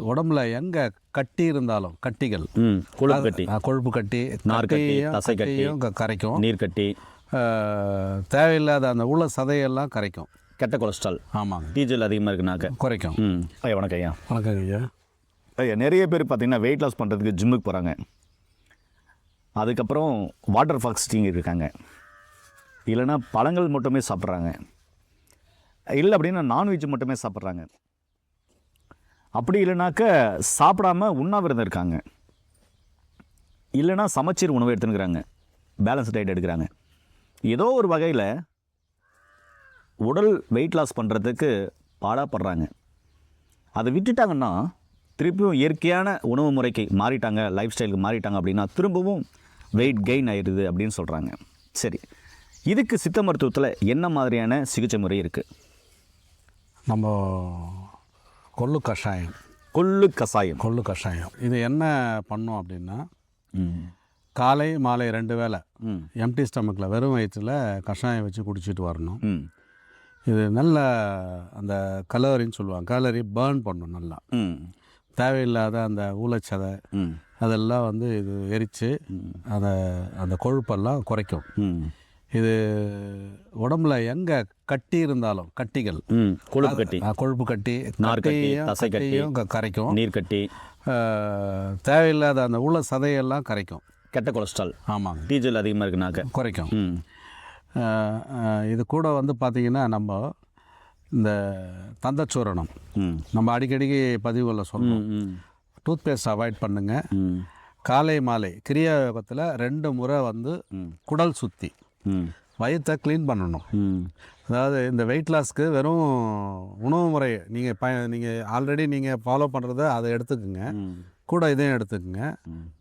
உடம்புல எங்கே கட்டி இருந்தாலும் கட்டிகள், கொழுப்பு கட்டி, கொழுப்பு கட்டி, நார் கட்டி, தசை கட்டியும் கரைக்கும். நீர் கட்டி, தேவையில்லாத அந்த உள்ள சதையெல்லாம் கரைக்கும். கெட்ட கொலஸ்ட்ரால், ஆமாங்க, டீஜல் அதிகமாக இருக்குனாக்க குறைக்கும். ஐயா வணக்கம் ஐயா. வணக்கம் ஐயா. ஐயா நிறைய பேர் பார்த்திங்கன்னா வெயிட் லாஸ் பண்ணுறதுக்கு ஜிம்முக்கு போகிறாங்க, அதுக்கப்புறம் வாட்டர் ஃபாஸ்டிங் இருக்காங்க, இல்லைன்னா பழங்கள் மட்டுமே சாப்பிட்றாங்க, இல்லை அப்படின்னா நான்வெஜ் மட்டுமே சாப்பிட்றாங்க, அப்படி இல்லைனாக்க சாப்பிடாம உண்ணாவிரதம் இருக்காங்க, இல்லைனா சமச்சீர் உணவு எடுத்துக்கிறாங்க, பேலன்ஸ் டயட் எடுக்கிறாங்க. ஏதோ ஒரு வகையில் உடல் வெயிட் லாஸ் பண்ணுறதுக்கு பாடாப்படுறாங்க. அதை விட்டுட்டாங்கன்னா திருப்பியும் இயற்கையான உணவு முறைக்கு மாறிட்டாங்க, லைஃப் ஸ்டைலுக்கு மாறிட்டாங்க அப்படின்னா திரும்பவும் வெயிட் கெயின் ஆயிடுது அப்படின்னு சொல்கிறாங்க. சரி, இதுக்கு சித்த மருத்துவத்தில் என்ன மாதிரியான சிகிச்சை முறை இருக்குது? நம்ம கொள்ளு கஷாயம். கொள்ளு கஷாயம் இது என்ன பண்ணும் அப்படின்னா, காலை மாலை 2 வேளை எம்டி ஸ்டமக்கில் வெறும் வயிற்றில் கஷாயம் வச்சு குடிச்சிட்டு வரணும். இது நல்ல அந்த கலோரின்னு சொல்லுவாங்க, கலரி பேர்ன் பண்ணும். நல்லா தேவையில்லாத அந்த ஊழச்சதை அதெல்லாம் வந்து இது எரித்து அந்த கொழுப்பெல்லாம் குறைக்கும். இது உடம்புல எங்கே கட்டி இருந்தாலும் கட்டிகள், கொழுப்பு கட்டி, நார் கட்டி, தசை கட்டியும் கரைக்கும். நீர் கட்டி, தேவையில்லாத அந்த உள்ள சதையெல்லாம் கரைக்கும். கெட்ட கொலஸ்ட்ரால், ஆமாங்க, டீஜல் அதிகமாக இருக்குனாக்க குறைக்கும். இது கூட வந்து பார்த்திங்கன்னா நம்ம இந்த தந்தச்சூரணம் நம்ம அடிக்கடிக்கு பதிவுகளில் சொல்லணும். டூத் பேஸ்ட் அவாய்ட் பண்ணுங்கள். காலை மாலை கிரியா யோகத்தில் 2 முறை வந்து குடல் சுற்றி வயிற்றை க்ளீன் பண்ணணும். அதாவது இந்த வெயிட் லாஸ்க்கு வெறும் உணவு முறை நீங்கள் ஆல்ரெடி நீங்கள் ஃபாலோ பண்ணுறத அதை எடுத்துக்குங்க, கூட இதையும் எடுத்துக்குங்க.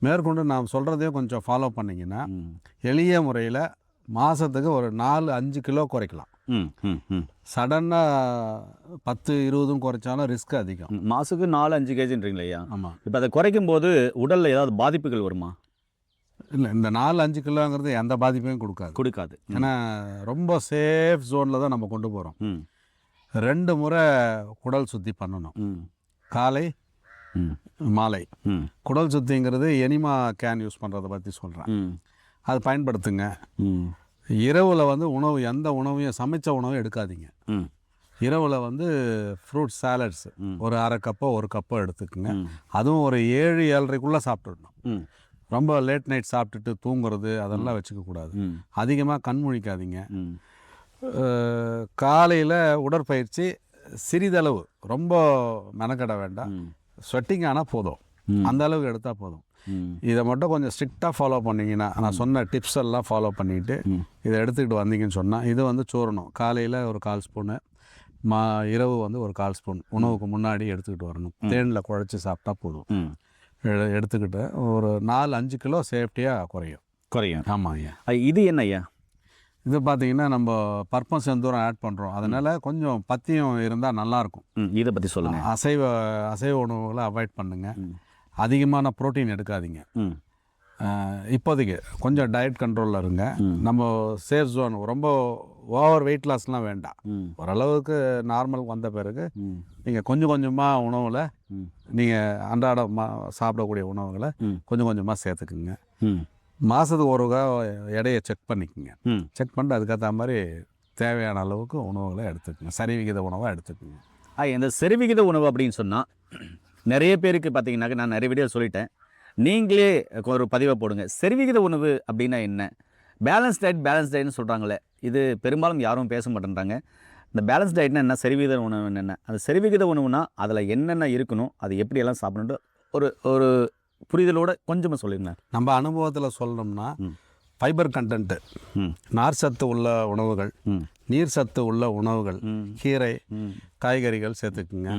மேற்கொண்டு நான் சொல்கிறதையும் கொஞ்சம் ஃபாலோ பண்ணிங்கன்னா எளிய முறையில் மாதத்துக்கு ஒரு 4-5 கிலோ குறைக்கலாம். சடனாக 10-20 குறைச்சாலும் ரிஸ்க் அதிகம். மாதத்துக்கு 4-5 கேஜின்றீங்களா ஐயா? ஆமாம். இப்போ அதை குறைக்கும் போது உடலில் ஏதாவது பாதிப்புகள் வருமா? இல்லை, இந்த 4-5 கிலோங்கிறது எந்த பாதிப்பையும் கொடுக்காது. ஏன்னா ரொம்ப சேஃப் ஜோனில் தான் நம்ம கொண்டு போகிறோம். 2 முறை குடல் சுத்தி பண்ணணும், காலை மாலை. குடல் சுத்திங்கிறது எனிமா கேன் யூஸ் பண்ணுறதை பற்றி சொல்கிறேன், அது பயன்படுத்துங்க. இரவில் வந்து எந்த உணவையும் சமைச்ச உணவும் எடுக்காதீங்க. இரவில் வந்து ஃப்ரூட் சாலட்ஸ் ஒரு 1/2 கப்போ 1 கப்போ எடுத்துக்குங்க. அதுவும் ஒரு 7-7:30க்குள்ளே சாப்பிட்டுடணும். ரொம்ப லேட் நைட் சாப்பிட்டுட்டு தூங்குறது அதெல்லாம் வச்சுக்கக்கூடாது. அதிகமாக கண் முழிக்காதீங்க. காலையில் உடற்பயிற்சி சிறிதளவு, ரொம்ப மெனக்கட வேண்டாம், ஸ்வெட்டிங் ஆனால் போதும், அந்த அளவுக்கு எடுத்தால் போதும். இதை மட்டும் கொஞ்சம் ஸ்ட்ரிக்டாக ஃபாலோ பண்ணிங்கன்னா, நான் சொன்ன டிப்ஸ் எல்லாம் ஃபாலோ பண்ணிவிட்டு இதை எடுத்துக்கிட்டு வந்தீங்கன்னு சொன்னால், இது வந்து சூரணம் காலையில் ஒரு 1/4 ஸ்பூனு, இரவு வந்து ஒரு 1/4 ஸ்பூன் உணவுக்கு முன்னாடி எடுத்துக்கிட்டு வரணும். தேனில் குழச்சி சாப்பிட்டா போதும். எடுத்துக்கிட்டு ஒரு 4-5 கிலோ சேஃப்டியாக குறையும். ஆமாம் ஐயா. இது என்ன ஐயா? இது பார்த்தீங்கன்னா நம்ம பற்பம் செந்தூரம் ஆட் பண்ணுறோம், அதனால் கொஞ்சம் பத்தியம் இருந்தால் நல்லாயிருக்கும். இதை பற்றி சொல்லுங்கள். அசைவ உணவுகளை அவாய்ட் பண்ணுங்கள். அதிகமான ப்ரோட்டீன் எடுக்காதீங்க. இப்போதைக்கு கொஞ்சம் டயட் கண்ட்ரோலில் இருங்க. நம்ம சேஃப் ஜோன், ரொம்ப ஓவர் வெயிட் லாஸ்லாம் வேண்டாம். ஓரளவுக்கு நார்மல் வந்த பிறகு நீங்கள் கொஞ்சம் கொஞ்சமாக உணவில் நீங்கள் அன்றாட சாப்பிடக்கூடிய உணவுகளை கொஞ்சம் கொஞ்சமாக சேர்த்துக்குங்க. மாதத்துக்கு ஒரு எடையை செக் பண்ணிக்கோங்க. செக் பண்ணிட்டு அதுக்கேற்ற மாதிரி தேவையான அளவுக்கு உணவுகளை எடுத்துக்கோங்க. சரிவிகித உணவாக எடுத்துக்கோங்க. இந்த சரிவிகித உணவு அப்படின்னு சொன்னால் நிறைய பேருக்கு பார்த்தீங்கன்னாக்க, நான் நிறைய வீடியோ சொல்லிட்டேன், நீங்களே ஒரு பதிவை போடுங்க. சரிவிகித உணவு அப்படின்னா என்ன? பேலன்ஸ் டயட்னு சொல்கிறாங்களே, இது பெரும்பாலும் யாரும் பேச மாட்டேன்றாங்க. இந்த பேலன்ஸ் டயட்னா என்ன, சரிவிகித உணவு என்ன, அந்த சரிவிகித உணவுனா அதில் என்னென்ன இருக்கணும், அது எப்படியெல்லாம் சாப்பிடணும், ஒரு புரிதலோடு கொஞ்சமாக சொல்லிடுங்க. நம்ம அனுபவத்தில் சொல்லணும்னா, ஃபைபர் கண்டென்ட்டு, நார் சத்து உள்ள உணவுகள், நீர் சத்து உள்ள உணவுகள், கீரை காய்கறிகள் சேர்த்துக்குங்க.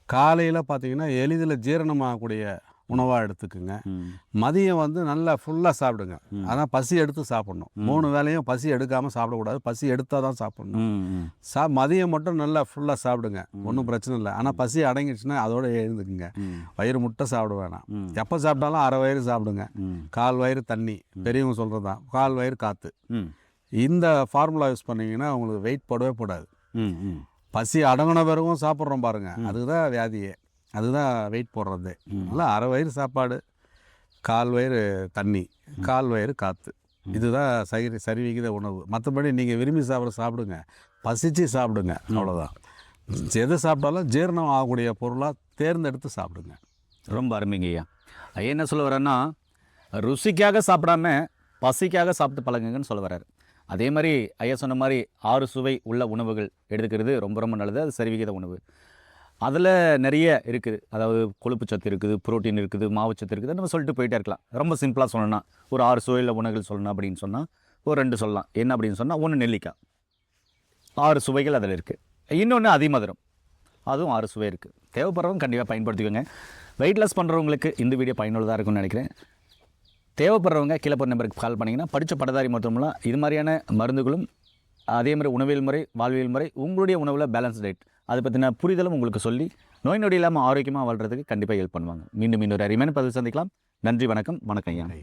காலையில் பார்த்தீங்கன்னா எளிதில் ஜீரணமாகக்கூடிய உணவாக எடுத்துக்குங்க. மதியம் வந்து நல்லா ஃபுல்லாக சாப்பிடுங்க. ஆனால் பசி எடுத்து சாப்பிட்ணும். 3 வேளையும் பசி எடுக்காமல் சாப்பிடக்கூடாது, பசி எடுத்தால் தான் சாப்பிட்ணும். மதியம் மட்டும் நல்லா ஃபுல்லாக சாப்பிடுங்க, ஒன்றும் பிரச்சனை இல்லை. ஆனால் பசி அடங்கிடுச்சுன்னா அதோடு எழுந்துக்குங்க. வயிறு முட்டை சாப்பிட வேணாம். எப்போ சாப்பிட்டாலும் அரை வயிறு சாப்பிடுங்க, 1/4 வயிறு தண்ணி, பெரியவங்க சொல்கிறது தான், 1/4 வயிறு காற்று. இந்த ஃபார்முலா யூஸ் பண்ணிங்கன்னா உங்களுக்கு வெயிட் போடவே போடாது. பசி அடங்கின பிறகும் சாப்பிட்றோம் பாருங்கள், அதுதான் வியாதியே. அதுதான் வெயிட் போடுறது. நல்லா அரை வயிறு சாப்பாடு, கால் வயிறு தண்ணி, கால் வயிறு காற்று. இதுதான் சரிவிகித உணவு. மற்றபடி நீங்கள் விரும்பி சாப்பிடுங்க, பசிச்சு சாப்பிடுங்க, அவ்வளோதான். எது சாப்பிட்டாலும் ஜீரணம் ஆகக்கூடிய பொருளாக தேர்ந்தெடுத்து சாப்பிடுங்க. ரொம்ப அருமைங்க ஐயா. ஐயா என்ன சொல்ல வரேன்னா, ருசிக்காக சாப்பிடாம பசிக்காக சாப்பிட்டு பழகுங்கன்னு சொல்ல வர்றாரு. அதே மாதிரி ஐயா சொன்ன மாதிரி 6 சுவை உள்ள உணவுகள் எடுத்துக்கிறது ரொம்ப ரொம்ப நல்லது. அது சரிவிகித உணவு. அதில் நிறைய இருக்குது. அதாவது கொழுப்பு சத்து இருக்குது, புரோட்டீன் இருக்குது, மாவுச்சத்து இருக்குது. நம்ம சொல்லிட்டு போயிட்டே இருக்கலாம். ரொம்ப சிம்பிளாக சொல்லணும்னா ஒரு 6 சுவையில் உணவுகள் சொல்லணும் அப்படின்னு சொன்னால் ஒரு 2 சொல்லலாம். என்ன அப்படின்னு சொன்னால், 1 நெல்லிக்காய், 6 சுவைகள் அதில் இருக்குது. இன்னொன்று அதிமதுரம், அதுவும் 6 சுவை இருக்குது. தேவைப்படுறவங்க கண்டிப்பாக பயன்படுத்திக்கோங்க. வெயிட் லாஸ் பண்ணுறவங்களுக்கு இந்த வீடியோ பயனுள்ளதாக இருக்கும்னு நினைக்கிறேன். தேவைப்படுறவங்க கீழே போகிற நம்பருக்கு கால் பண்ணிங்கன்னா படித்த பட்டதாரி மருத்துவம்லாம் இது மாதிரியான மருந்துகளும் அதே மாதிரி உணவியல் முறை, வாழ்வியல் முறை, உங்களுடைய உணவில் பேலன்ஸ் டயட் அதை பற்றின புரிதலும் உங்களுக்கு சொல்லி நோய் நொடி இல்லாமல் ஆரோக்கியமாக வாழ்கிறதுக்கு கண்டிப்பாக ஹெல்ப் பண்ணுவாங்க. மீண்டும் இன்னொரு அருமையான பதிவு சந்திக்கலாம். நன்றி, வணக்கம். வணக்கம் ஐயா.